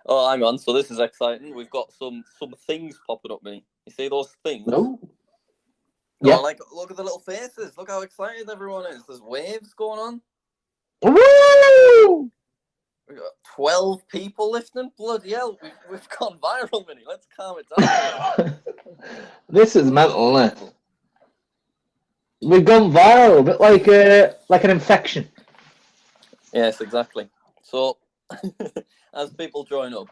Oh, hang on. So this is exciting. We've got some things popping up, me. You see those things? No. No, Yeah. like, look at the little faces. Look how excited everyone is. There's waves going on. Woo! We've got 12 people listening. Bloody hell. We've gone viral, Minnie. Let's calm it down. This is mental, isn't it? We've gone viral, a bit like an infection. Yes, exactly. So, as people join up,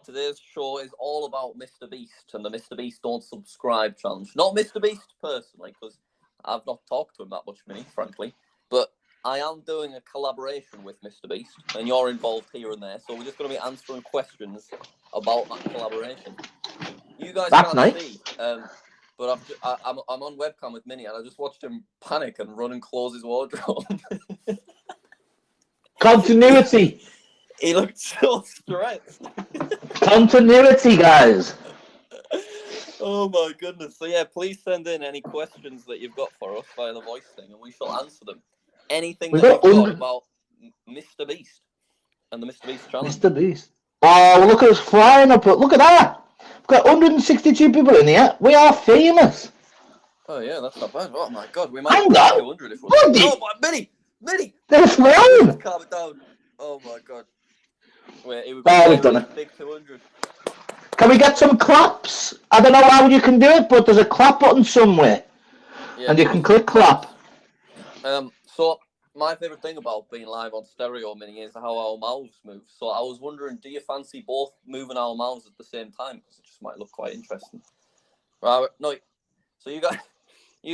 today's show is all about MrBeast and the MrBeast Don't Subscribe challenge. Not MrBeast personally, because I've not talked to him that much, Minnie, frankly. But I am doing a collaboration with MrBeast, and you're involved here and there. So we're just going to be answering questions about that collaboration. You guys can't see, but I'm on webcam with Minnie, and I just watched him panic and run and close his wardrobe. Continuity. He looked so stressed. Continuity, guys. Oh my goodness. So yeah, please send in any questions that you've got for us via the voice thing, and we shall answer them. Anything that you've got about MrBeast and the MrBeast challenge. MrBeast. Oh, look at us flying up. Look at that. We've got 162 people in here. We are famous. Oh yeah, that's not bad. Oh my god, we might get 200 if we Oh my Minnie! They're flying! Calm it down. Oh my god. Wait, it would we've done it. Big 200. Can we get some claps? I don't know how you can do it, but there's a clap button somewhere. Yeah, and you can click clap. So my favourite thing about being live on stereo, Minnie, is how our mouths move. So I was wondering, do you fancy both moving our mouths at the same time? Because it just might look quite interesting. Right, no. So you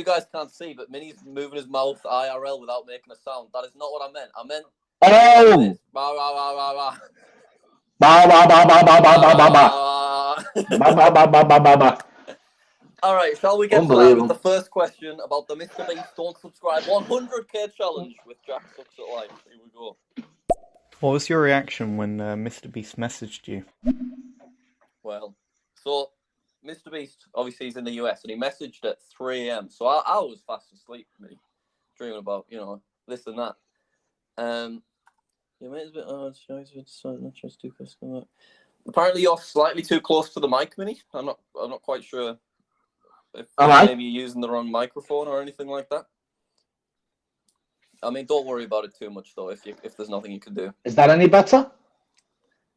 guys can't see, but Minnie's moving his mouth IRL without making a sound. That is not what I meant. I meant... Oh! Bah, bah, bah, bah, bah. Ba ba ba ba ba ba ba ba ba. Ba ba ba ba ba ba ba. All right, shall we get started with the first question about the MrBeast Don't Subscribe 100k challenge with JackSucksAtLife? Here we go. What was your reaction when MrBeast messaged you? Well, so MrBeast, obviously he's in the US, and he messaged at 3 a.m. So I was fast asleep, me, dreaming about, this and that. Your mate's a bit not just too close. Apparently you're slightly too close to the mic, Minnie. I'm not quite sure if maybe you're using the wrong microphone or anything like that. I mean, don't worry about it too much though. If there's nothing you can do. Is that any better?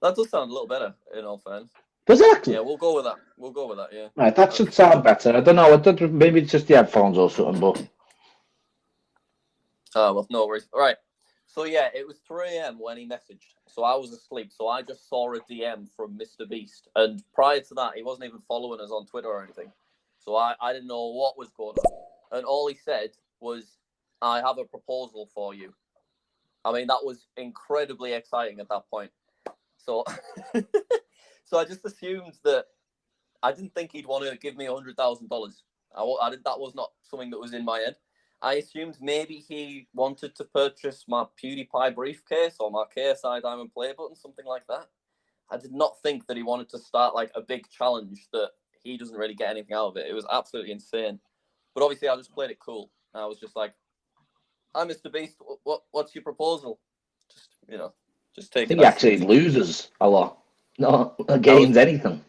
That does sound a little better, in all fairness. Does it actually? Yeah, we'll go with that. Yeah. Right, that should sound better. I don't know. Maybe it's just the headphones or something, but. Oh well, no worries. All right. So yeah, it was 3 a.m. when he messaged. So I was asleep. So I just saw a DM from MrBeast. And prior to that, he wasn't even following us on Twitter or anything. So I didn't know what was going on. And all he said was, I have a proposal for you. I mean, that was incredibly exciting at that point. So, so I just assumed that I didn't think he'd want to give me $100,000. That was not something that was in my head. I assumed maybe he wanted to purchase my PewDiePie briefcase or my KSI Diamond Play button, something like that. I did not think that he wanted to start like a big challenge that he doesn't really get anything out of it. It was absolutely insane. But obviously I just played it cool. I was just like, "Hi, MrBeast, what's your proposal?" Just take it. He actually loses a lot. No, gains anything.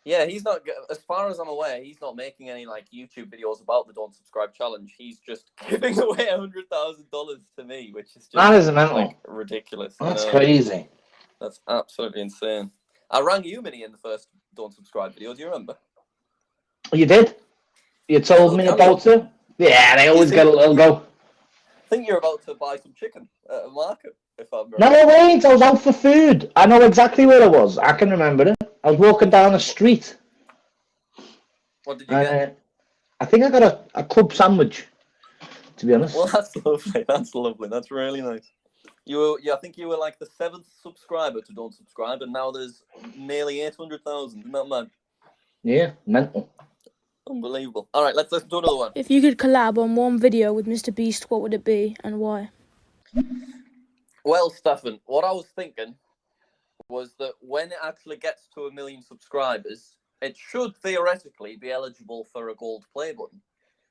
Yeah, he's not, as far as I'm aware, he's not making any like YouTube videos about the Don't Subscribe challenge. He's just giving away $100,000 to me, which is just that is mental. Ridiculous. That's crazy. That's absolutely insane. I rang you, Minnie, in the first Don't Subscribe video. Do you remember? You did? You told me about it? Yeah, they always get a little go. I think you're about to buy some chicken at a market, if I'm right. No, wait, I was out for food. I know exactly where I was. I can remember it. I was walking down the street. What did you get? I think I got a club sandwich, to be honest. Well, that's lovely. That's lovely. That's really nice. I think you were like the 7th subscriber to Don't Subscribe, and now there's nearly 800,000. Isn't that mad? Yeah, mental. Unbelievable. All right, let's do another one. If you could collab on one video with MrBeast, what would it be and why? Well, Stefan, what I was thinking was that when it actually gets to 1 million subscribers, it should theoretically be eligible for a gold play button.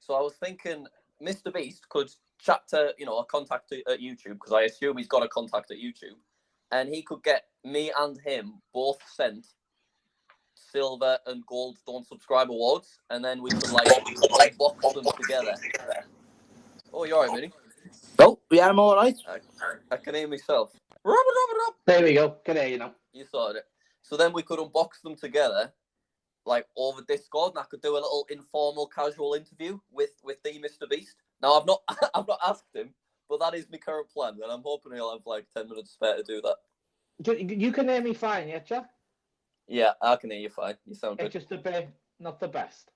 So I was thinking MrBeast could chat to, a contact at YouTube, because I assume he's got a contact at YouTube, and he could get me and him both sent silver and gold don't subscribe awards, and then we could like unbox them together. Oh, you alright, Minnie? Oh, yeah, I'm all right. I can hear myself. There we go. Can hear you now. You sorted it. So then we could unbox them together, like over Discord, and I could do a little informal, casual interview with the MrBeast. Now I've not asked him, but that is my current plan, and I'm hoping he'll have like 10 minutes spare to do that. You can hear me fine, yeah, Jack? Yeah, I can hear you fine. You sound good. It's just a bit not the best.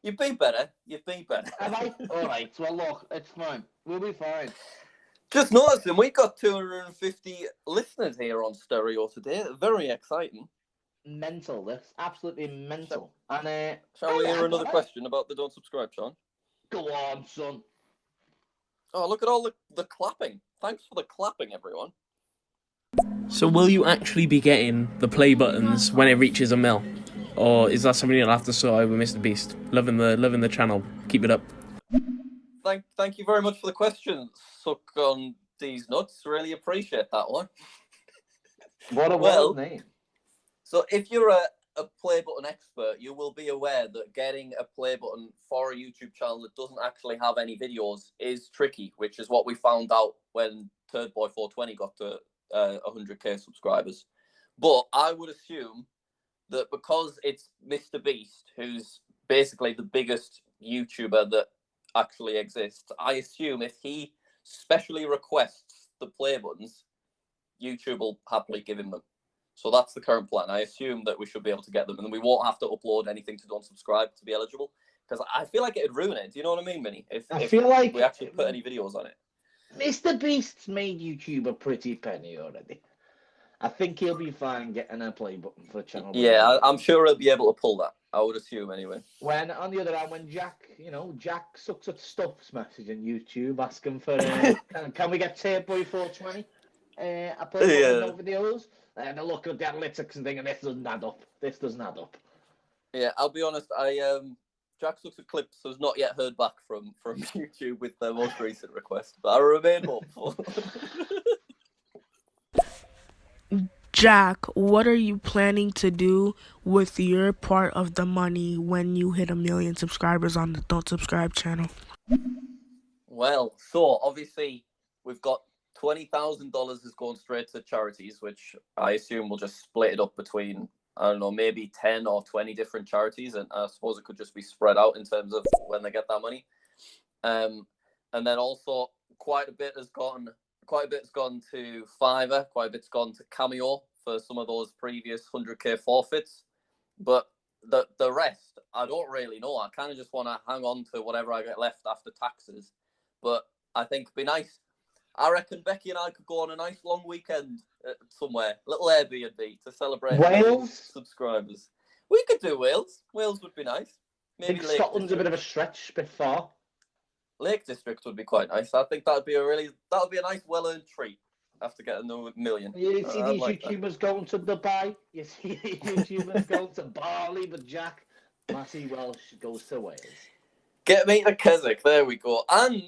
You've been better. You've been better. Am I? All right. Well, look, it's fine. We'll be fine. Just noticing, we got 250 listeners here on Stereo today. Very exciting. Mental, this. Absolutely mental. And shall we hear another question about the don't subscribe, Sean? Go on, son. Oh, look at all the clapping. Thanks for the clapping, everyone. So will you actually be getting the play buttons when it reaches a mil? Or is that something you'll have to sort out with MrBeast? Loving the channel. Keep it up. Thank you very much for the question. Suck on these nuts. Really appreciate that one. What a wild name. So if you're a play button expert, you will be aware that getting a play button for a YouTube channel that doesn't actually have any videos is tricky, which is what we found out when TurdBoy420 got to 100k subscribers. But I would assume that because it's MrBeast, who's basically the biggest YouTuber that actually exists, I assume if he specially requests the play buttons, YouTube will happily give him them. So that's the current plan. I assume that we should be able to get them, and we won't have to upload anything to don't subscribe to be eligible. Because I feel like it'd ruin it. Do you know what I mean, Minnie? If feel like we actually put any videos on it. MrBeast's made YouTube a pretty penny already. I think he'll be fine getting a play button for the channel. Yeah, I'm sure he'll be able to pull that. I would assume anyway. When, on the other hand, when Jack sucks at stuff's messaging YouTube asking for, can we get TurdBoy420? I play no videos. And I look at the analytics and think, this doesn't add up. This doesn't add up. Yeah, I'll be honest. Jack Sucks at Clips has not yet heard back from YouTube with their most recent request, but I remain hopeful. Jack, what are you planning to do with your part of the money when you hit 1 million subscribers on the Don't Subscribe channel? Well, so obviously we've got $20,000 is going straight to charities, which I assume we'll just split it up between, I don't know, maybe 10 or 20 different charities, and I suppose it could just be spread out in terms of when they get that money. And then also quite a bit has gone to Fiverr, quite a bit's gone to Cameo for some of those previous 100k forfeits. But the rest, I don't really know. I kind of just want to hang on to whatever I get left after taxes. But I think it'd be nice. I reckon Becky and I could go on a nice long weekend somewhere, little Airbnb to celebrate Wales subscribers. We could do Wales. Wales would be nice. Maybe Scotland's a bit of a stretch, a bit far. Lake District would be quite nice. I think that would be a nice well-earned treat after getting the 1 million. You see these YouTubers going to Dubai. You see YouTubers going to Bali, but Jack Massey Welsh goes to Wales. Get me to Keswick. There we go. And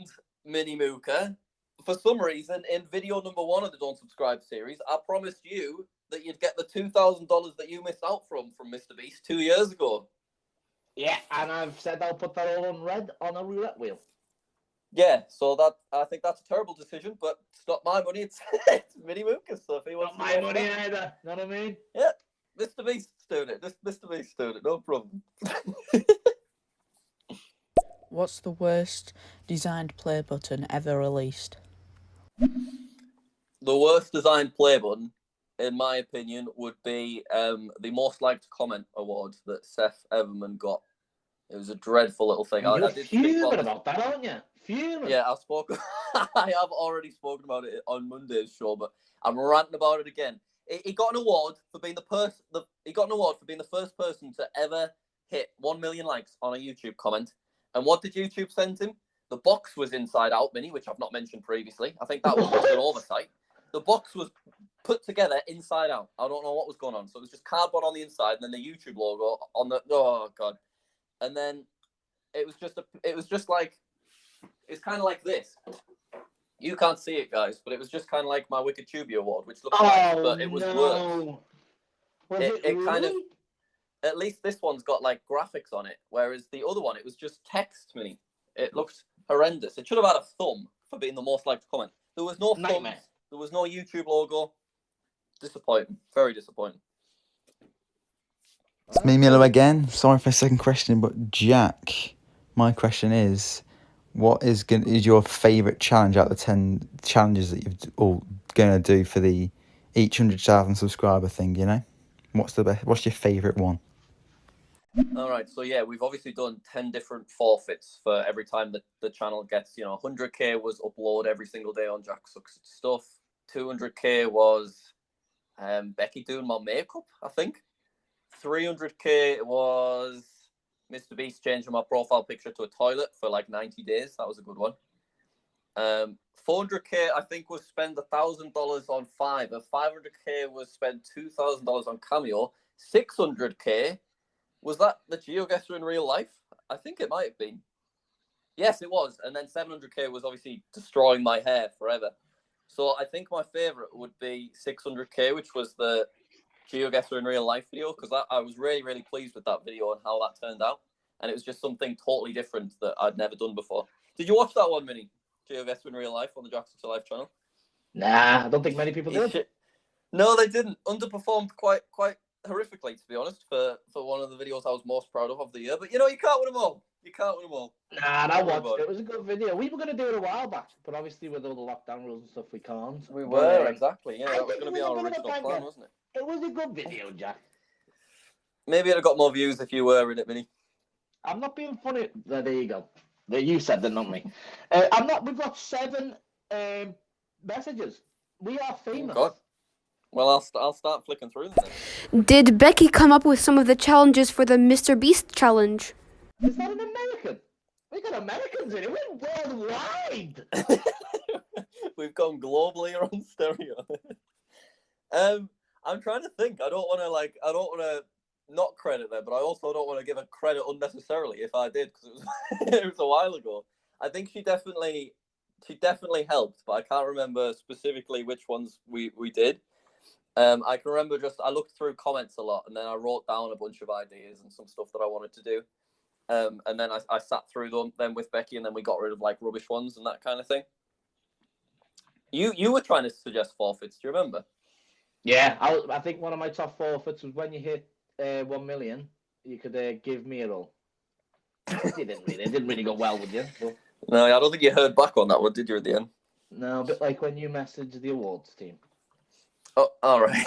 Mini Mooka, for some reason, in video number 1 of the Don't Subscribe series, I promised you that you'd get the $2,000 that you missed out from MrBeast 2 years ago. Yeah, and I've said I'll put that all on red on a roulette wheel. Yeah, so I think that's a terrible decision, but it's not my money. It's Mini Mooka's. So if he wants not my money either. Know what I mean? Yeah, MrBeast's doing it. MrBeast's doing it. No problem. What's the worst designed play button ever released? The worst designed play button, in my opinion, would be the most liked comment award that Seth Everman got. It was a dreadful little thing. You're fuming about that, aren't you? Fuming. Yeah, I have already spoken about it on Monday's show, but I'm ranting about it again. He got an award for being the first person to ever hit 1 million likes on a YouTube comment. And what did YouTube send him? The box was inside out, Mini, which I've not mentioned previously. I think that was just an oversight. The box was put together inside out. I don't know what was going on. So it was just cardboard on the inside, and then the YouTube logo on the. Oh god! And then it's kind of like this. You can't see it, guys, but it was just kind of like my Wicked Tubi award, which looked nice, but it was worse. Was it really? Kind of, at least this one's got like graphics on it, whereas the other one, it was just text mini. It looked horrendous. It should have had a thumb for being the most liked comment. There was no thumb. There was no YouTube logo. Disappointing. Very disappointing. It's me, Milo, again. Sorry for a second question, but Jack, my question is, what is your favourite challenge out of the 10 challenges that you're all going to do for the each 100,000 subscriber thing, you know? What's your favourite one? All right, so yeah, we've obviously done 10 different forfeits for every time that the channel gets, 100k was upload every single day on Jack Sucks Stuff. 200k was Becky doing my makeup, I think. 300k was MrBeast changing my profile picture to a toilet for like 90 days. That was a good one. 400k, I think, was spend $1,000 on Fiverr. 500k was spend $2,000 on Cameo. 600k, was that the GeoGuessr in real life? I think it might have been. Yes, it was. And then 700k was obviously destroying my hair forever. So I think my favorite would be 600k, which was the GeoGuessr in real life video, because I was really, really pleased with that video and how that turned out. And it was just something totally different that I'd never done before. Did you watch that one, Minnie? GeoGuessr in real life on the JackSucksAtLife channel? Nah, I don't think many people did. No, they didn't. Underperformed quite horrifically, to be honest, for one of the videos I was most proud of the year. But you can't win them all. You can't win them all. Nah, I watched it. It was a good video. We were going to do it a while back, but obviously with all the lockdown rules and stuff, we can't. We were, exactly. Yeah, that was going to be our original plan, wasn't it? It was a good video, Jack. Maybe it'd have got more views if you were in it, Minnie. I'm not being funny. There you go. You said that, not me. We've got 7 messages. We are famous. Oh, God. Well, I'll start flicking through them then. Did Becky come up with some of the challenges for the MrBeast challenge? Is that an American? We got Americans in it. We're worldwide. We've gone globally on stereo. I'm trying to think. I don't want to not credit them, but I also don't want to give a credit unnecessarily if I did, because it was a while ago. I think she definitely helped, but I can't remember specifically which ones we did. I can remember I looked through comments a lot, and then I wrote down a bunch of ideas and some stuff that I wanted to do. And then I sat through them with Becky, and then we got rid of like rubbish ones and that kind of thing. You were trying to suggest forfeits. Do you remember? Yeah, I think one of my top forfeits was when you hit 1 million, you could give me a roll. It didn't really go well with you. But... No, I don't think you heard back on that one, did you, at the end? No, a bit like when you messaged the awards team. Oh, all right.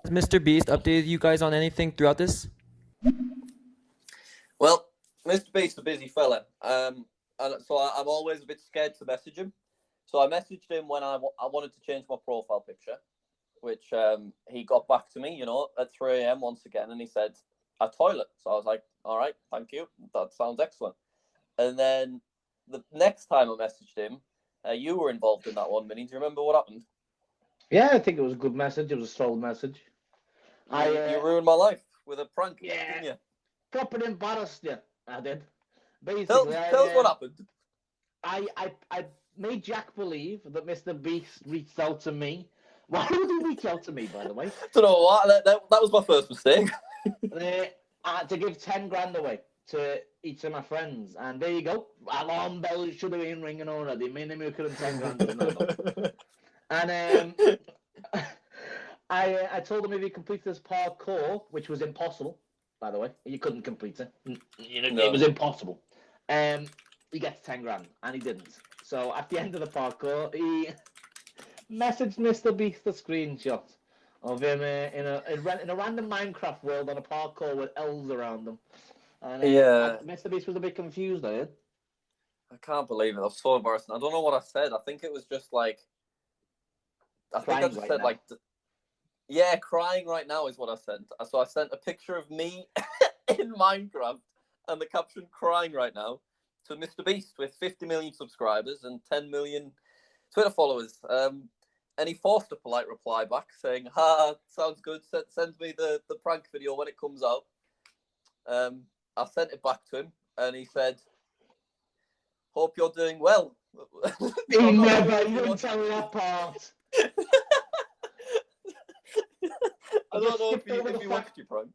Has MrBeast updated you guys on anything throughout this? Well, MrBeast's a busy fella, and so I'm always a bit scared to message him. So I messaged him when I wanted to change my profile picture, which he got back to me, at 3 a.m. once again, and he said, a toilet. So I was like, all right, thank you. That sounds excellent. And then the next time I messaged him, you were involved in that one, Minnie. Do you remember what happened? Yeah, I think it was a good message. It was a solid message. You ruined my life with a prank, didn't you? Proper embarrassed you. I did. Basically, tell us what happened. I made Jack believe that MrBeast reached out to me. Why would he reach out to me, by the way? Don't know what. That was my first mistake. To give 10 grand away to each of my friends, and there you go. Alarm bells should have been ringing already. Minimum could have 10 grand. And I told him if he completed this parkour, which was impossible, by the way, you couldn't complete it. It was impossible. He gets 10 grand, and he didn't. So at the end of the parkour, he messaged MrBeast a screenshot of him in a random Minecraft world on a parkour with elves around him. And MrBeast was a bit confused, I can't believe it. I was so embarrassing. I don't know what I said. I think it was just like... crying right now is what I sent. So I sent a picture of me in Minecraft and the caption "crying right now" to MrBeast with 50 million subscribers and 10 million Twitter followers. And he forced a polite reply back saying, sounds good. Send me the prank video when it comes out. I sent it back to him and he said, hope you're doing well. He never even tell me that part. I don't know if you watched your prank.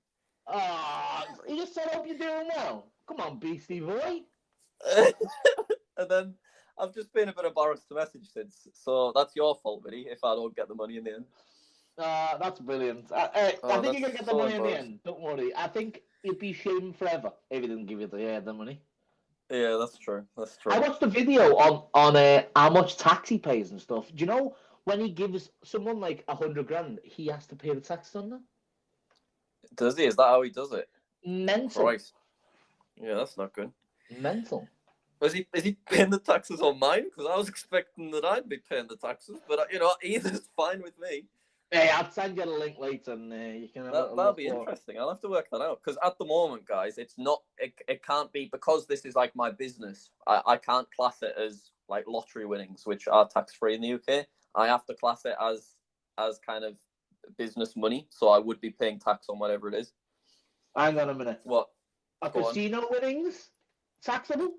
He just said, hope you're doing well. Come on, Beastie Boy. And then I've just been a bit embarrassed to message since. So that's your fault, really, if I don't get the money in the end. That's brilliant. I think you're going to get the so money in the end. Don't worry. I think you'd be shamed forever if he didn't give you the money. Yeah, that's true. That's true. I watched the video on how much tax he pays and stuff. Do you know when he gives someone like 100 grand, he has to pay the tax on that? Does he? Is that how he does it? Mental. Christ. Yeah, that's not good. Mental. Is he paying the taxes on mine? Because I was expecting that I'd be paying the taxes, but either's fine with me. Hey, I'll send you the link later, and you can have That'll be interesting. I'll have to work that out because at the moment, guys, it's not. It can't be because this is like my business. I can't class it as like lottery winnings, which are tax free in the UK. I have to class it as kind of business money, so I would be paying tax on whatever it is. Hang on a minute. What? Casino winnings taxable?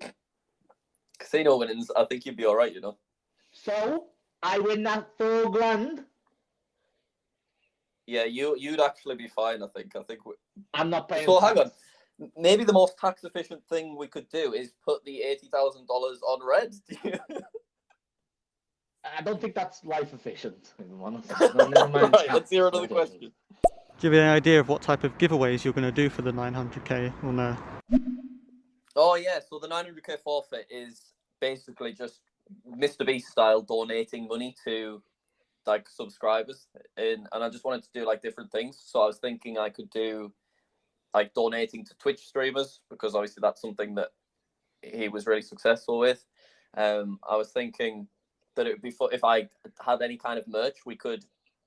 Casino winnings, I think you'd be all right, you know. So I win that 4 grand. Yeah, you'd actually be fine. I think. I'm not paying. So hang on. Maybe the most tax efficient thing we could do is put the $80,000 on red. I don't think that's life efficient. Never mind. Right, let's hear another question. Do you have any idea of what type of giveaways you're going to do for the 900k or no? Oh yeah, so the 900k forfeit is basically just MrBeast style donating money to like subscribers, and I just wanted to do like different things. So I was thinking I could do like donating to Twitch streamers because obviously that's something that he was really successful with. I was thinking that it would be fun if I had any kind of merch. We could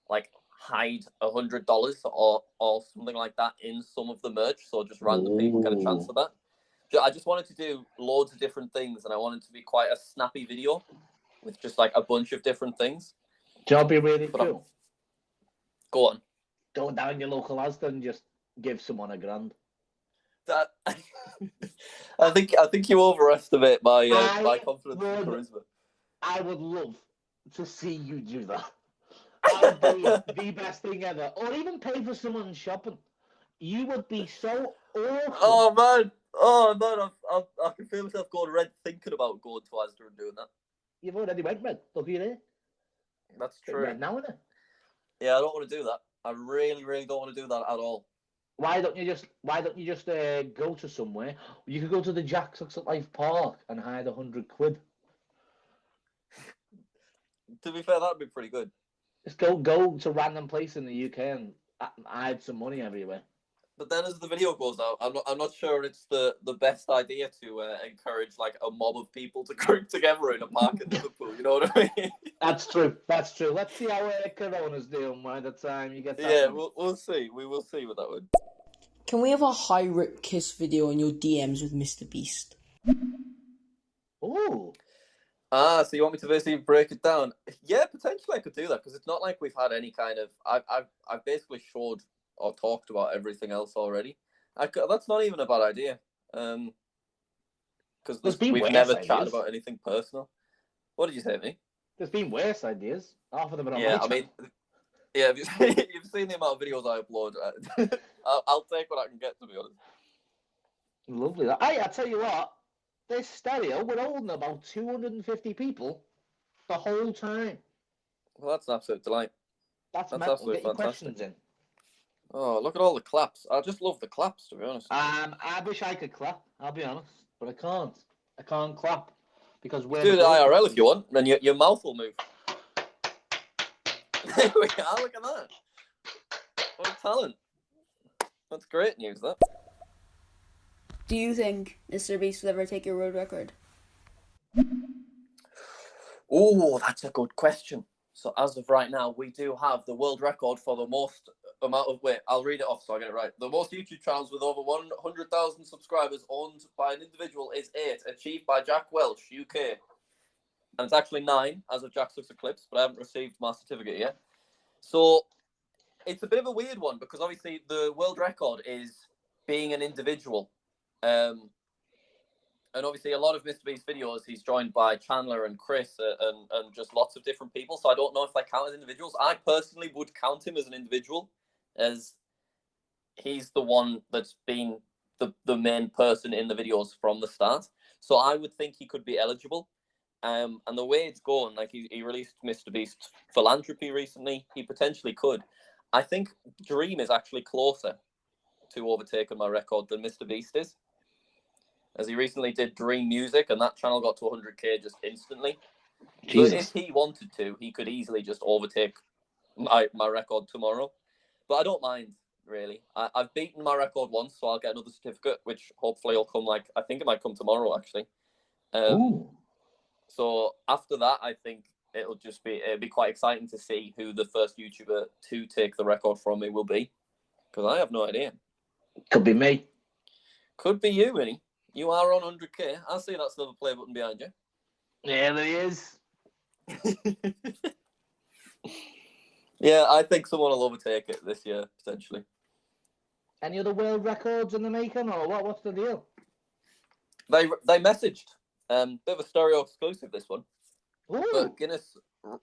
like hide $100 or something like that in some of the merch, so just random people get a chance at that. I just wanted to do loads of different things, and I wanted to be quite a snappy video with just like a bunch of different things. Job be really cool. Go on. Go down your local Asda and just give someone $1 grand. That I think you overestimate my confidence and charisma. I would love to see you do that. That would be the best thing ever. Or even pay for someone's shopping. You would be so awesome. Oh man, I can feel myself going red thinking about going to Asda and doing that. You've already went red. Look at you there. That's true. Red now, isn't it? Yeah, I don't want to do that. I really, really don't want to do that at all. Why don't you just go to somewhere? You could go to the JackSucksAtLife park and hide 100 quid. To be fair, that'd be pretty good. Just go to random place in the UK and hide some money everywhere. But then, as the video goes out, I'm not sure it's the best idea to encourage like a mob of people to group together in a park in Liverpool. You know what I mean? That's true. That's true. Let's see how Corona's doing by the time you get that. Yeah, we'll see. We will see with that one. Can we have a high rip kiss video in your DMs with MrBeast? Ooh. So you want me to basically break it down? Yeah, potentially I could do that because it's not like we've had any kind of. I've basically showed or talked about everything else already. That's not even a bad idea. Because we've never chatted about anything personal. What did you say, me? There's been worse ideas. Half of them are on yeah, my I mean, yeah. You've seen the amount of videos I upload. I'll take what I can get, to be honest. Lovely. Hey, I tell you what. This stereo, we're holding about 250 people the whole time. Well, that's an absolute delight. That's absolutely fantastic. Questions in. Oh, look at all the claps. I just love the claps, to be honest. I wish I could clap, I'll be honest, but I can't. I can't clap because we're... Do the IRL if you want, then your mouth will move. There we are, look at that. What a talent. That's great news, that. Do you think MrBeast will ever take your world record? Oh, that's a good question. So as of right now, we do have the world record for the most amount of... Wait, I'll read it off so I get it right. The most YouTube channels with over 100,000 subscribers owned by an individual is 8, achieved by Jack Welsh, UK. And it's actually 9 as of JackSucksAtLife, but I haven't received my certificate yet. So it's a bit of a weird one because obviously the world record is being an individual. And obviously, a lot of MrBeast videos, he's joined by Chandler and Chris and just lots of different people. So I don't know if they count as individuals. I personally would count him as an individual, as he's the one that's been the main person in the videos from the start. So I would think he could be eligible. And the way it's going, like he released MrBeast Philanthropy recently, he potentially could. I think Dream is actually closer to overtaking my record than MrBeast is, as he recently did Dream Music, and that channel got to 100k just instantly. Jesus. So if he wanted to, he could easily just overtake my record tomorrow. But I don't mind, really. I've beaten my record once, so I'll get another certificate, which hopefully will come, like, I think it might come tomorrow, actually. So after that, I think it'll be quite exciting to see who the first YouTuber to take the record from me will be, because I have no idea. Could be me. Could be you, Winnie. You are on 100k. I see that silver play button behind you. Yeah, there he is. Yeah, I think someone will overtake it this year, potentially. Any other world records in the making, or what? What's the deal? They messaged. Bit of a stereo exclusive, this one. Ooh. But Guinness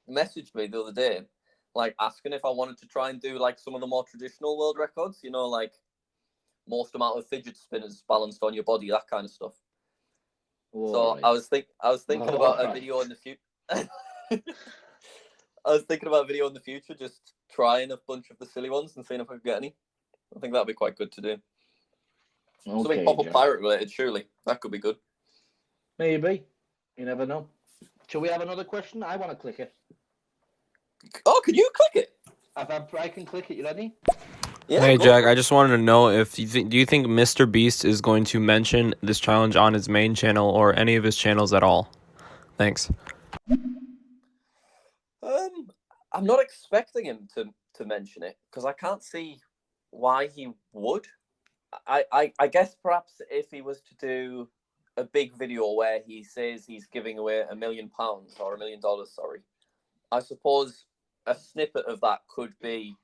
messaged me the other day, like, asking if I wanted to try and do, like, some of the more traditional world records, you know, like most amount of fidget spinners balanced on your body, that kind of stuff. So right. I was thinking about a video in the future. I was thinking about a video in the future, just trying a bunch of the silly ones and seeing if I could get any. I think that'd be quite good to do. Okay, something pop-up pirate related, surely. That could be good. Maybe. You never know. Shall we have another question? I want to click it. Oh, can you click it? I can click it. You ready? Yeah, hey, Jack, I just wanted to know if do you think MrBeast is going to mention this challenge on his main channel or any of his channels at all? Thanks. I'm not expecting him to mention it, because I can't see why he would. I guess perhaps if he was to do a big video where he says he's giving away £1 million or $1 million, sorry, I suppose a snippet of that could be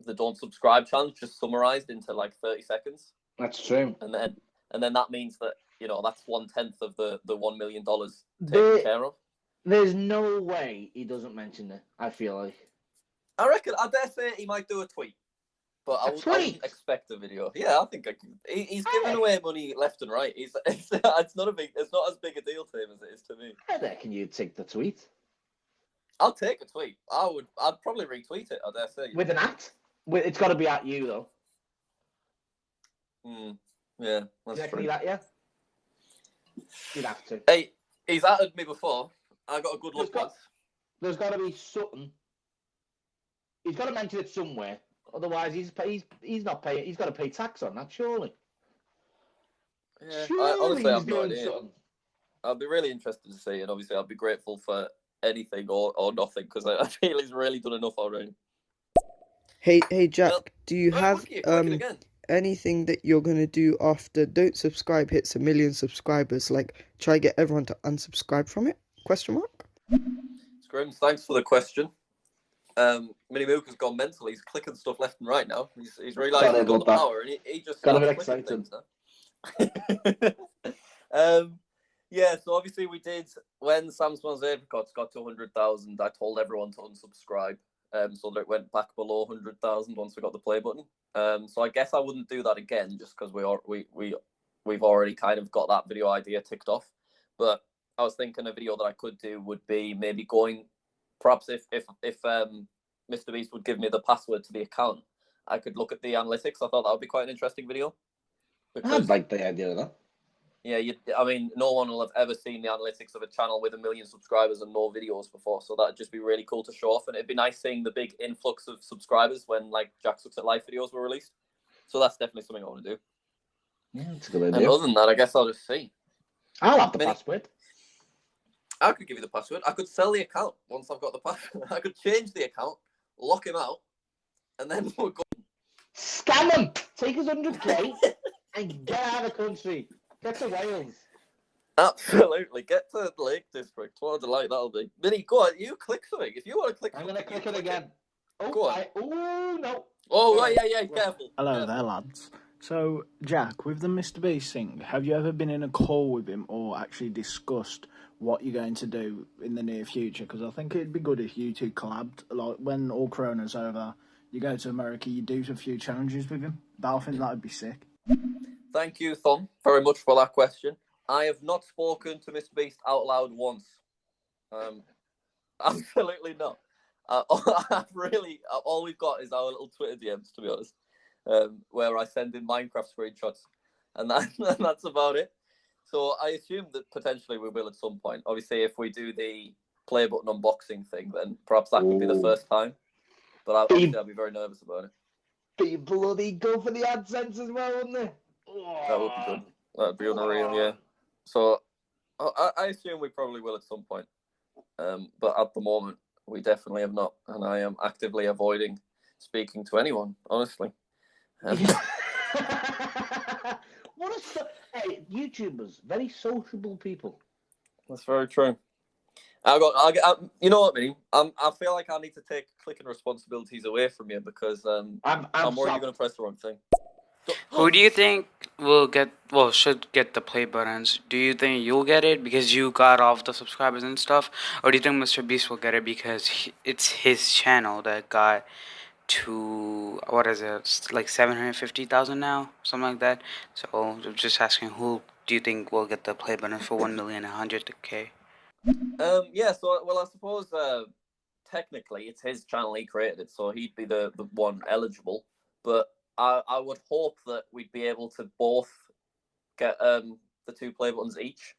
the don't subscribe challenge, just summarized into like 30 seconds. That's true. And then that means that, you know, that's 1/10 of the $1 million taken care of. There's no way he doesn't mention it, I feel like. I reckon, I dare say he might do a tweet, but I wouldn't expect a video. Yeah, I think he's giving away money left and right. It's not as big a deal to him as it is to me. I reckon you'd take the tweet. I'll take a tweet. I'd probably retweet it, I dare say. With an at? It's got to be at you, though. Yeah, that's true. He'd at you? You'd have to. Hey, he's atted me before. I got a good look once. There's got to be something. He's got to mention it somewhere. Otherwise, he's not paying. He's got to pay tax on that, surely. Yeah, I honestly have no idea. I'll be really interested to see, and obviously I'll be grateful for anything or nothing, because I feel he's really done enough already. Hey Jack, do you have anything that you're gonna do after Don't Subscribe hits 1 million subscribers? Like, try get everyone to unsubscribe from it? Question mark. Scrims, thanks for the question. Mini Mook has gone mental. He's clicking stuff left and right now. He's realised he's got the power, and he just got a bit excited. Yeah, so obviously we did, when Samsung's Apricots got to 100,000, I told everyone to unsubscribe, so that it went back below 100,000 once we got the play button. So I guess I wouldn't do that again, just because we've already kind of got that video idea ticked off. But I was thinking a video that I could do would be maybe going, perhaps if MrBeast would give me the password to the account, I could look at the analytics. I thought that would be quite an interesting video. I'd like the idea of that. Yeah, I mean, no one will have ever seen the analytics of a channel with 1 million subscribers and no videos before, so that'd just be really cool to show off, and it'd be nice seeing the big influx of subscribers when, like, JackSucksAtLife videos were released. So that's definitely something I want to do. Yeah, that's a good idea. And other than that, I guess I'll just see. I'll have the password. I could give you the password. I could sell the account once I've got the password. I could change the account, lock him out, and then we're going. Scam him! Take his 100k and get out of the country. Get to Wales. Absolutely. Get to the Lake District. What a delight that'll be. Minnie, go on. You click something. If you want to click I'm going to click it again. Oh, go on. Oh, no. Oh, right, yeah, careful. Hello there, lads. So, Jack, with the MrBeast thing, have you ever been in a call with him or actually discussed what you're going to do in the near future? Because I think it'd be good if you two collabed. Like, when all Corona's over, you go to America, you do a few challenges with him. I think that would be sick. Thank you, Thom, very much for that question. I have not spoken to MrBeast out loud once. Absolutely not. All we've got is our little Twitter DMs, to be honest, where I send in Minecraft screenshots, and that's about it. So I assume that potentially we will at some point. Obviously, if we do the play button unboxing thing, then perhaps that could be the first time. But obviously, I'll be very nervous about it. Be bloody go for the AdSense as well, wouldn't it? That would be good. That'd be unreal, yeah. So I assume we probably will at some point. But at the moment, we definitely have not, and I am actively avoiding speaking to anyone, honestly. Hey, YouTubers, very sociable people. That's very true. You know what I mean? I feel like I need to take clicking responsibilities away from you because I'm worried you're going to press the wrong thing. Who do you think should get the play buttons? Do you think you'll get it because you got off the subscribers and stuff? Or do you think MrBeast will get it because it's his channel that got to, what is it, like 750,000 now? Something like that. So I'm just asking, who do you think will get the play button for 1,100,000? Yeah, so, well, I suppose technically it's his channel, he created it, so he'd be the one eligible. But I would hope that we'd be able to both get the 2 play buttons each.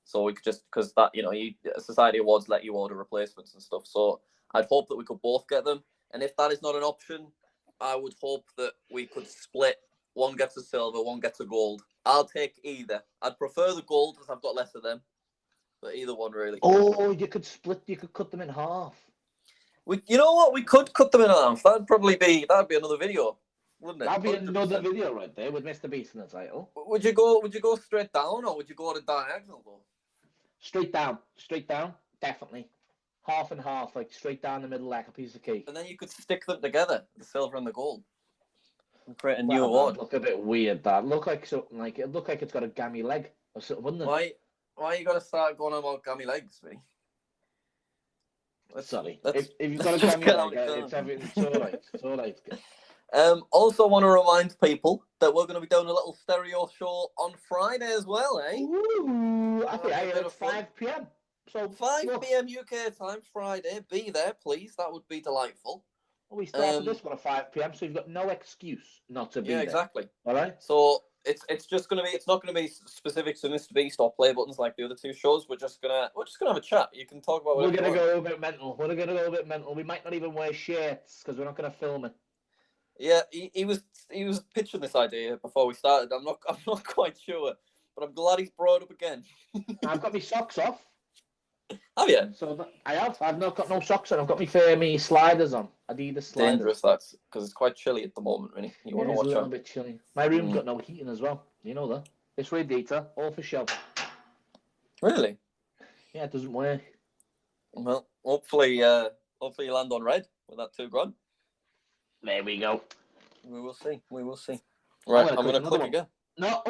So we could just, because that, Society Awards let you order replacements and stuff. So I'd hope that we could both get them. And if that is not an option, I would hope that we could split. One gets a silver, one gets a gold. I'll take either. I'd prefer the gold because I've got less of them. But either one, really. Oh, you could cut them in half. You know what? We could cut them in half. That'd be another video, wouldn't it? That'd be another video right there with MrBeast in the title. Would you go straight down or would you go to diagonal though? Straight down, definitely. Half and half, like straight down the middle like a piece of cake. And then you could stick them together, the silver and the gold, and create a new award. Look a bit weird. That look like something like it. Look like it's got a gammy leg or something, wouldn't it? Why you gotta start going about gammy legs, me? Sorry. If you've got a gammy leg, it's alright. It's alright. Also want to remind people that we're going to be doing a little stereo show on Friday as well, eh? Ooh, I think I heard 5 p.m. So 5 p.m. UK time, Friday. Be there, please. That would be delightful. Well, we started this one at 5 p.m, so you've got no excuse not to be there. Yeah, exactly. All right. So it's just going to be. It's not going to be specific to MrBeast or play buttons like the other 2 shows. We're just gonna have a chat. You can talk about. We're gonna go a bit mental. We might not even wear shirts because we're not gonna film it. Yeah, he was pitching this idea before we started. I'm not quite sure, but I'm glad he's brought it up again. I've got my socks off. Have you? So I have. I've not got no socks on. I've got my sliders on. Adidas sliders. Dangerous, that's because it's quite chilly at the moment. Really, you want to watch out. It's a little bit chilly. My room's got no heating as well. You know that. This radiator, all for show. Really? Yeah, it doesn't work. Well, hopefully you land on red with that $2,000. There we go. We will see. Right, I'm gonna click again. No,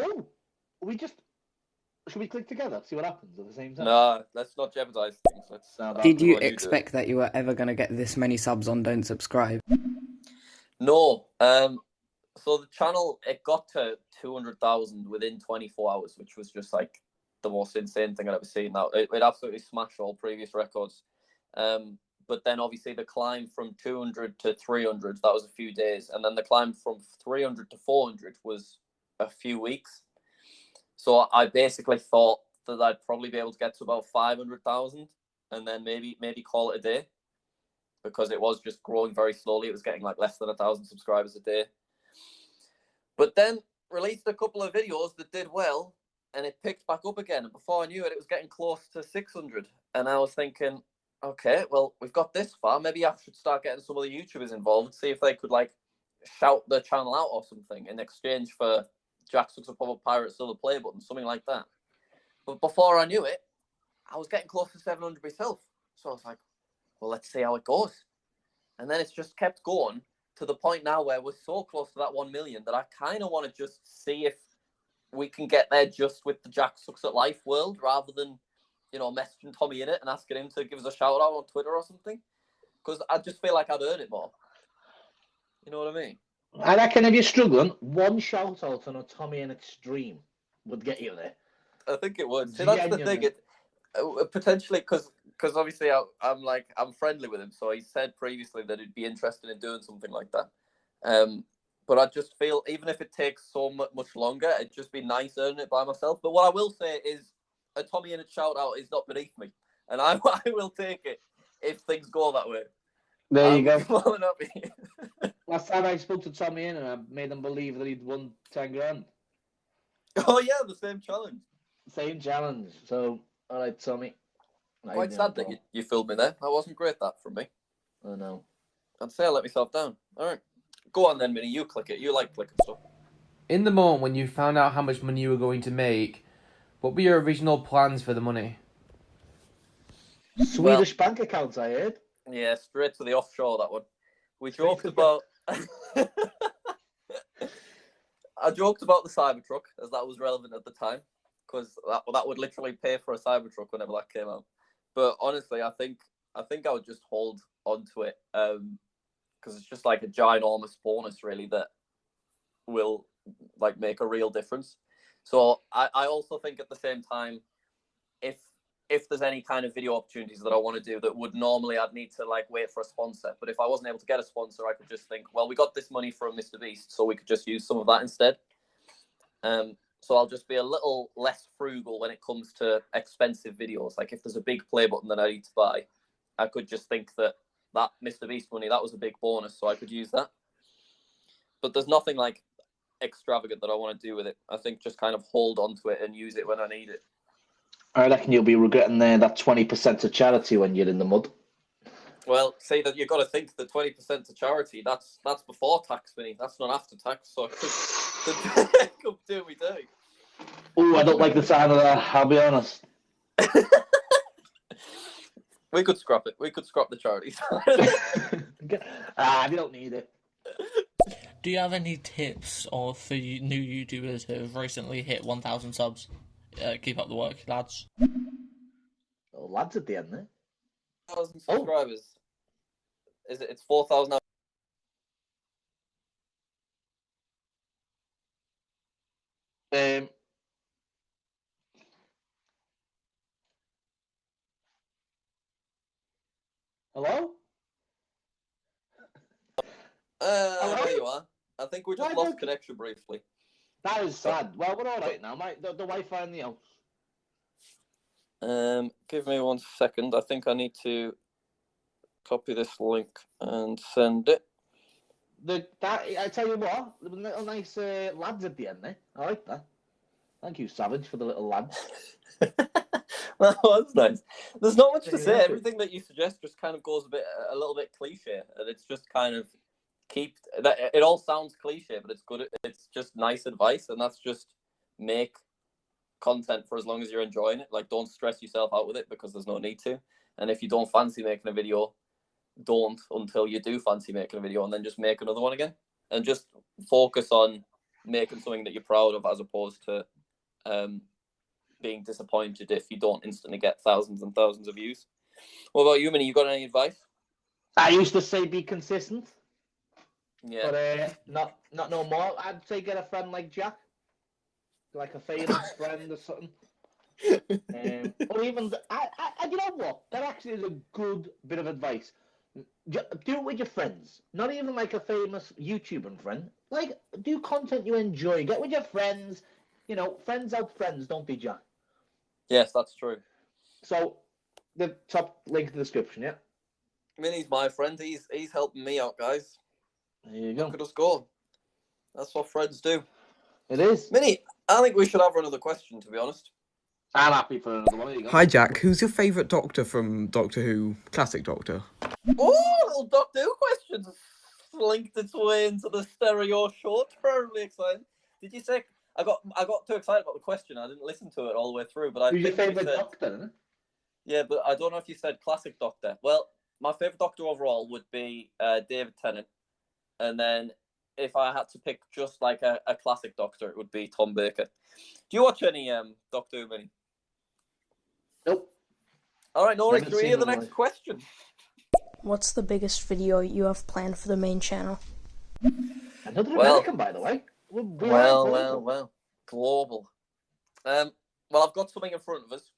should we click together? See what happens at the same time? No, let's not jeopardize things. Did you expect that you were ever going to get this many subs on Don't Subscribe? No. So the channel, it got to 200,000 within 24 hours, which was just like the most insane thing I've ever seen. Now it absolutely smashed all previous records. But then obviously the climb from 200 to 300, that was a few days, and then the climb from 300 to 400 was a few weeks. So I basically thought that I'd probably be able to get to about 500,000 and then maybe call it a day, because it was just growing very slowly. It was getting like less than 1,000 subscribers a day. But then released a couple of videos that did well, and it picked back up again. And before I knew it, it was getting close to 600. And I was thinking, okay, well, we've got this far. Maybe I should start getting some of the YouTubers involved and see if they could like shout the channel out or something in exchange for JackSucksAtLife Silver Play Button, something like that. But before I knew it, I was getting close to 700 myself. So I was like, well, let's see how it goes. And then it's just kept going to the point now where we're so close to that 1 million that I kind of want to just see if we can get there just with the Jack Sucks at Life world, rather than, you know, messaging Tommy in it and asking him to give us a shout out on Twitter or something. Because I just feel like I'd earn it more. You know what I mean? I reckon if you're struggling, one shout out on a Tommy in it stream would get you there. I think it would. See, that's the thing. Potentially, because obviously I'm friendly with him, so he said previously that he'd be interested in doing something like that. But I just feel, even if it takes so much longer, it'd just be nice earning it by myself. But what I will say is, a Tommy in a shout out is not beneath me, and I will take it if things go that way. There you go. Last time I spoke to Tommy in, and I made him believe that he'd won 10 grand. Oh yeah, the same challenge. Same challenge. So, all right, Tommy. Quite sad that you filled me there. That wasn't great, that, from me. I know. I'd say I let myself down. All right. Go on then, Minnie. You click it. You like clicking stuff. In the moment when you found out how much money you were going to make, what were your original plans for the money? Swedish bank accounts, I heard. Yeah, straight to the offshore, that one. We joked about... I joked about the Cybertruck, as that was relevant at the time, because that would literally pay for a Cybertruck whenever that came out. But honestly, I think I would just hold onto it, because it's just like a ginormous bonus, really, that will like make a real difference. So I also think at the same time, if there's any kind of video opportunities that I want to do that would normally I'd need to like wait for a sponsor, but if I wasn't able to get a sponsor, I could just think, well, we got this money from MrBeast, so we could just use some of that instead. So I'll just be a little less frugal when it comes to expensive videos. Like if there's a big play button that I need to buy, I could just think that MrBeast money, that was a big bonus, so I could use that. But there's nothing like extravagant that I want to do with it. I think just kind of hold on to it and use it when I need it. I reckon you'll be regretting that 20% to charity when you're in the mud. Well, say that you've got to think the 20% to charity, that's before tax, Vinny. That's not after tax, so come do we do. Oh, I don't like the sound of that, I'll be honest. We could scrap it. We could scrap the charities. You don't need it. Do you have any tips for new YouTubers who have recently hit 1,000 subs? Keep up the work, lads. Oh, lads at the end there. 1,000 subscribers. Is it? It's 4,000 now. Hello? There you are. I think we just lost connection briefly. That is sad. Well, we're all right now, mate. The Wi-Fi in the house. Give me 1 second. I think I need to copy this link and send it. I tell you what, there were little nice lads at the end there. I like that. Thank you, Savage, for the little lads. That was nice. There's not much to say. Everything that you suggest just kind of goes a little bit cliche, and it's just kind of it all sounds cliche, but it's good. It's just nice advice, and that's just make content for as long as you're enjoying it. Like, don't stress yourself out with it because there's no need to. And if you don't fancy making a video, don't until you do fancy making a video, and then just make another one again. And just focus on making something that you're proud of, as opposed to being disappointed if you don't instantly get thousands and thousands of views. What about you, Minnie? You got any advice? I used to say be consistent. Yeah. But not no more. I'd say get a friend like Jack, like a famous friend or something. Or even you know what? That actually is a good bit of advice. Do it with your friends. Not even like a famous YouTuber friend. Like, do content you enjoy. Get with your friends. You know, friends help friends, don't they, Jack? Yes, that's true. So, the top link in the description, yeah? Minnie's my friend. He's helping me out, guys. There you go. Look at us go. That's what friends do. It is. Minnie, I think we should have another question, to be honest. I'm happy for another one. There you go. Hi, Jack. Who's your favourite Doctor from Doctor Who? Classic Doctor. Oh, little Doctor Who questions linked its way into the stereo show. Terribly exciting. Did you say... I got too excited about the question. I didn't listen to it all the way through. But Who's your favourite Doctor, isn't it? Yeah, but I don't know if you said classic Doctor. Well, my favourite Doctor overall would be David Tennant. and then if I had to pick just like a classic Doctor, it would be Tom Baker. Do you watch any Doctor Who, Minnie? Nope. All right, Nora, do you hear the next question? What's the biggest video you have planned for the main channel? Another American, by the way. Well. Global. Well, I've got something in front of us,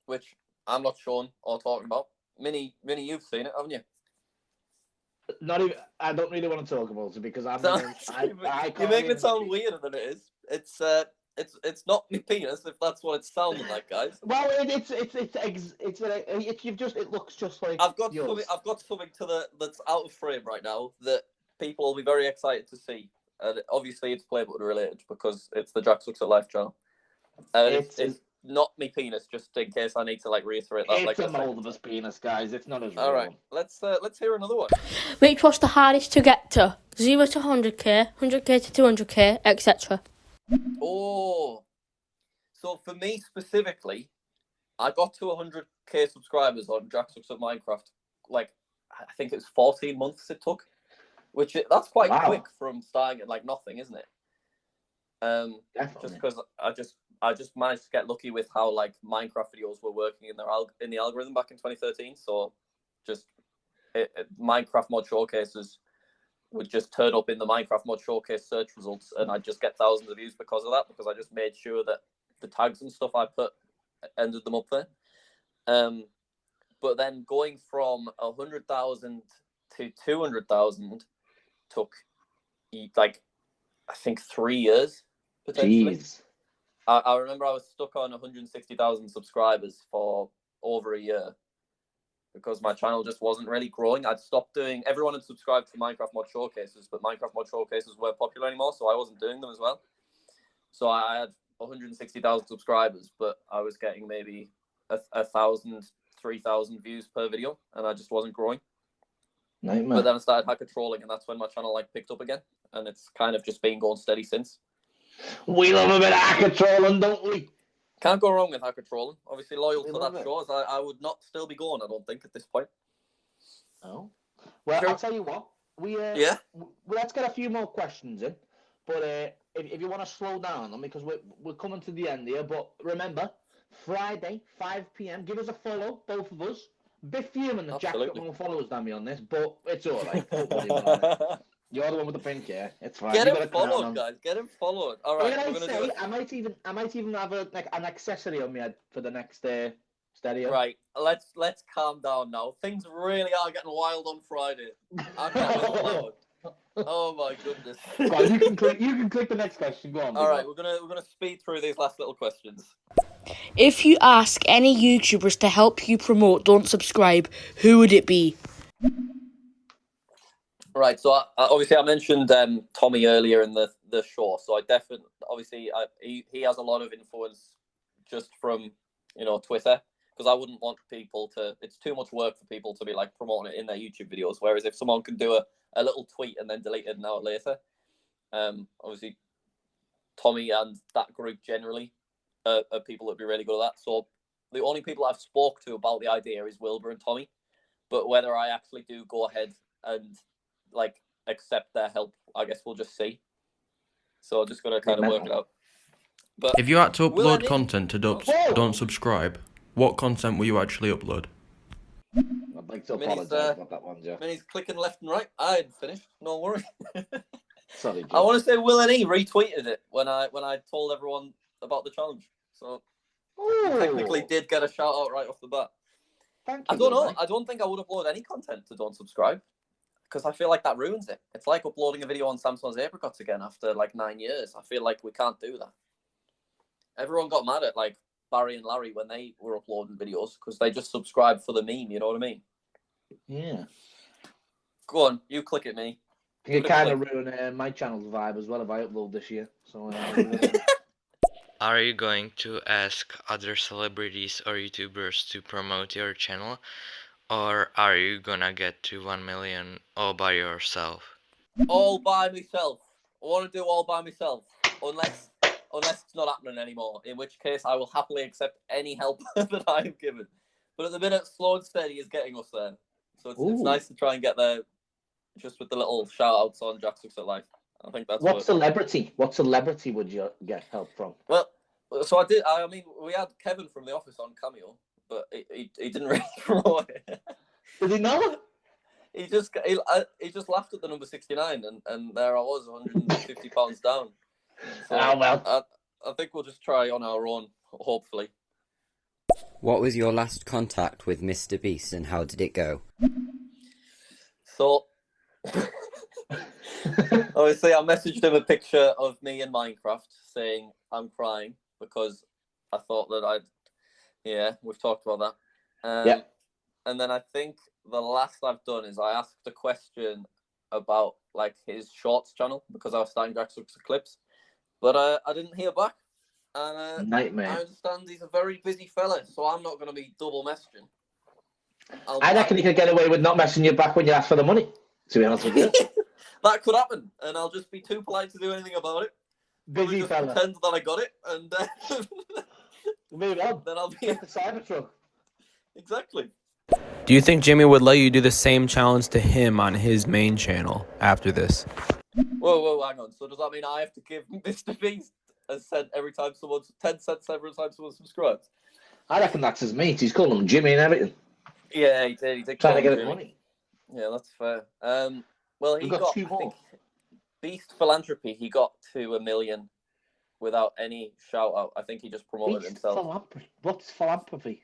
which I'm not showing or talking about. Minnie, you've seen it, haven't you? Not even. I don't really want to talk about it because I'm. You're making it sound weirder than it is. It's not my penis if that's what it's sounding like, guys. Well, it looks just like. I've got yours. something that's out of frame right now that people will be very excited to see. And obviously, it's Play Button related because it's the JackSucksAtLife channel. It's not me penis, just in case I need to reiterate that. It's a mold of his penis, guys. It's not as real. All right, let's hear another one. Which was the hardest to get to? 0 to 100k, 100k to 200k, etc. Oh, so for me specifically, I got to 100k subscribers on JackSucksAtMinecraft. I think it was 14 months it took, that's quite quick from starting at nothing, isn't it? Definitely. Just because I just managed to get lucky with how Minecraft videos were working in the algorithm back in 2013. So just Minecraft mod showcases would just turn up in the Minecraft mod showcase search results, and I'd just get thousands of views because of that, because I just made sure that the tags and stuff I put ended them up there. But then going from 100,000 to 200,000 took I think 3 years potentially. Jeez. I remember I was stuck on 160,000 subscribers for over a year because my channel just wasn't really growing. I'd stopped doing. Everyone had subscribed to Minecraft mod showcases, but Minecraft mod showcases weren't popular anymore, so I wasn't doing them as well. So I had 160,000 subscribers, but I was getting maybe 1,000, 3,000 views per video, and I just wasn't growing. Nightmare. But then I started hacker trolling, and that's when my channel picked up again, and it's kind of just been going steady since. We love a bit of hacker trolling, don't we? Can't go wrong with hacker trolling. Obviously loyal We to love that it. show, as I would not still be going, I don't think, at this point. Oh. Well, Sure. I'll tell you what. Let's get a few more questions in. But if you want to slow down on them, because we're coming to the end here. But remember, Friday, 5 p.m. Give us a follow, both of us. Bit fuming that Jack's got more followers than me on this, but it's all right. Don't worry about it. You're the one with the pink hair. It's fine. Get You him got a crown followed, on. guys. Get him followed. All right, Dare we're I gonna do say, it. I might even have an accessory on my head for the next stereo. Right, let's calm down now. Things really are getting wild on Friday. I'm not allowed. Oh my goodness. Go on, you can click the next question. Go on. All right, we're gonna speed through these last little questions. If you ask any YouTubers to help you promote Don't Subscribe, who would it be? Right, so obviously I mentioned Tommy earlier in the show, so I definitely he has a lot of influence just from Twitter, because I wouldn't want people to. It's too much work for people to be promoting it in their YouTube videos. Whereas if someone can do a little tweet and then delete it an hour later, obviously Tommy and that group generally are people that'd be really good at that. So the only people I've spoke to about the idea is Wilbur and Tommy, but whether I actually do go ahead and accept their help, I guess we'll just see. So I'm just gonna kind of work it out. But if you had to upload content to Don't Subscribe, what content will you actually upload? I'd like to apologise about that one, Jeff. Minnie's clicking left and right. I hadn't finished. No worry. Sorry, Jeff. I want to say Will and E retweeted it when I told everyone about the challenge. So you technically did get a shout out right off the bat. Thank I you. don't know. I don't think I would upload any content to Don't Subscribe, because I feel like that ruins it. It's like uploading a video on Samsung's Apricots again after 9 years. I feel like we can't do that. Everyone got mad at Barry and Larry when they were uploading videos because they just subscribed for the meme. You know what I mean? Yeah. Go on, you click it, me. You kind of ruin my channel's vibe as well if I upload this year. So. Are you going to ask other celebrities or YouTubers to promote your channel, or are you gonna get to 1 million all by yourself? All by myself. I want to do all by myself, unless it's not happening anymore. In which case, I will happily accept any help that I am given. But at the minute, slow and steady is getting us there. So it's nice to try and get there just with the little shout outs on JackSucksAtLife. I think that's What celebrity would you get help from? Well, so I did. I mean, we had Kevin from The Office on Cameo, but he didn't really promote it. Did he not? He just laughed at the number 69, and there I was, £150 down. So well. I think we'll just try on our own, hopefully. What was your last contact with MrBeast and how did it go? So, obviously, I messaged him a picture of me in Minecraft saying I'm crying because I thought that we've talked about that. Yeah. And then I think the last I've done is I asked a question about like his shorts channel because I was starting JackSucksAtLife, but I didn't hear back. And Nightmare. I understand he's a very busy fella, so I'm not going to be double messaging. I reckon he could get away with not messaging you back when you ask for the money, to be honest with you. That could happen, and I'll just be too polite to do anything about it. Busy just fella. Pretend that I got it, and move on. Then I'll be at the Cybertruck. Exactly. Do you think Jimmy would let you do the same challenge to him on his main channel after this? Whoa, hang on. So does that mean I have to give MrBeast a cent every time 10 cents every time someone subscribes? I reckon that's his mate. He's calling him Jimmy and everything. Yeah, he did. Trying to get him his money. Yeah, that's fair. Well, he We've got two I more. think, Beast Philanthropy. He got to 1 million without any shout out. I think he just promoted himself. What's philanthropy?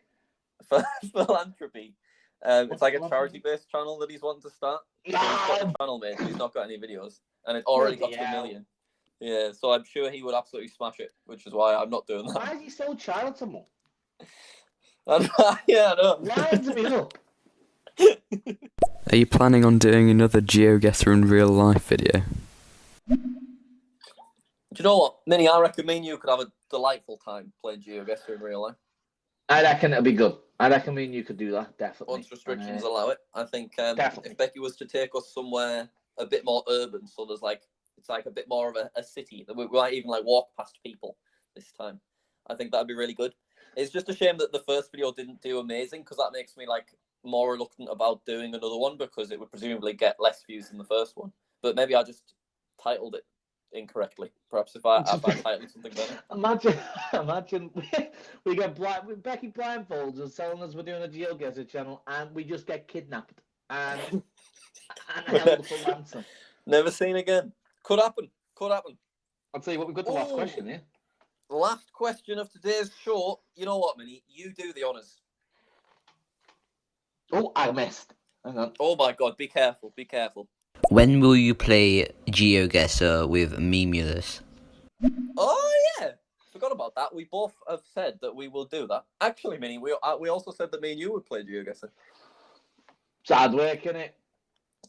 Philanthropy. It's like a charity-based channel that he's wanting to start. So he's got a channel made, but he's not got any videos, and it already got to 1 million. Yeah, so I'm sure he would absolutely smash it, which is why I'm not doing that. Why is he so charitable? Yeah, I know. Lines me up. Are you planning on doing another GeoGuessr in real life video? Do you know what, Minnie? I reckon me and you could have a delightful time playing GeoGuessr in real life. I reckon it'd be good. I reckon me and you could do that, definitely. Once restrictions allow it. I think if Becky was to take us somewhere a bit more urban, so there's it's like a bit more of a city, that we might even walk past people this time. I think that'd be really good. It's just a shame that the first video didn't do amazing, because that makes me more reluctant about doing another one, because it would presumably get less views than the first one. But maybe I just titled it incorrectly. Perhaps if I titled something better. Imagine we get Becky blindfolds us telling us we're doing a GeoGuessr channel, and we just get kidnapped and held for ransom. Never seen again. Could happen. I'll tell you what, we've got the last question here. Last question of today's show. You know what, Minnie? You do the honours. Oh, I missed. Hang on. Oh my God! Be careful! Be careful! When will you play GeoGuessr with Memulus? Oh yeah, forgot about that. We both have said that we will do that. Actually, Minnie, we also said that me and you would play GeoGuessr. It's hard work, innit?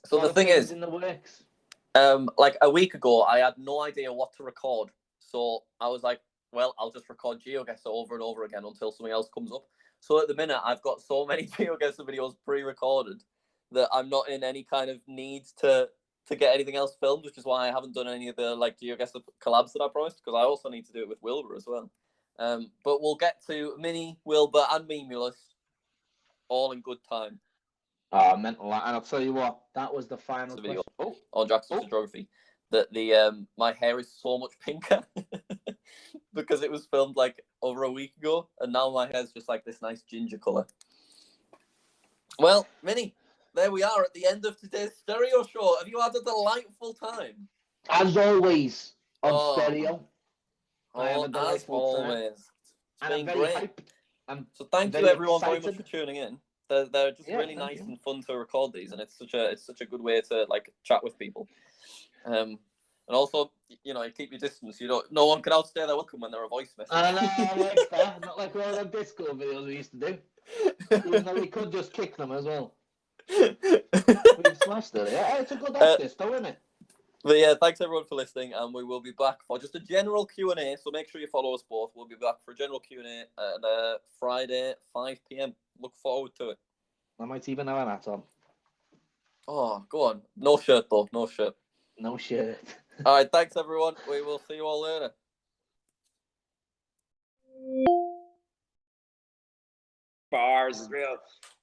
So the thing is, in the works. Like a week ago, I had no idea what to record, so I was like, well, I'll just record GeoGuessr over and over again until something else comes up. So at the minute, I've got so many GeoGuessr videos pre-recorded that I'm not in any kind of need to get anything else filmed, which is why I haven't done any of the GeoGuessr collabs that I promised, because I also need to do it with Wilbur as well. But we'll get to Minnie, Wilbur, and Memulus all in good time. Mental. And I'll tell you what, that was the final video question. on JackSucksAtLife Geography. That the my hair is so much pinker because it was filmed over a week ago, and now my hair's just this nice ginger colour. Well, Minnie, there we are at the end of today's stereo show. Have you had a delightful time? As always on stereo. As always. It's been great. Hyped. So thank you everyone very much for tuning in. They're just really nice you. and fun to record these, and it's such a good way to chat with people. And also, you keep your distance. No one can outstay their welcome when they're a voice message. I like that. Not like all them Discord videos we used to do. Even though we could just kick them as well. We smashed it. Yeah, it's a good access, though, isn't it? But yeah, thanks everyone for listening, and we will be back for just a general Q&A. So make sure you follow us both. We'll be back for a general Q&A at Friday, 5 p.m. Look forward to it. I might even have an hat on. Oh, go on. No shirt though. No shirt. No shirt. All right. Thanks everyone. We will see you all later. Bars is real.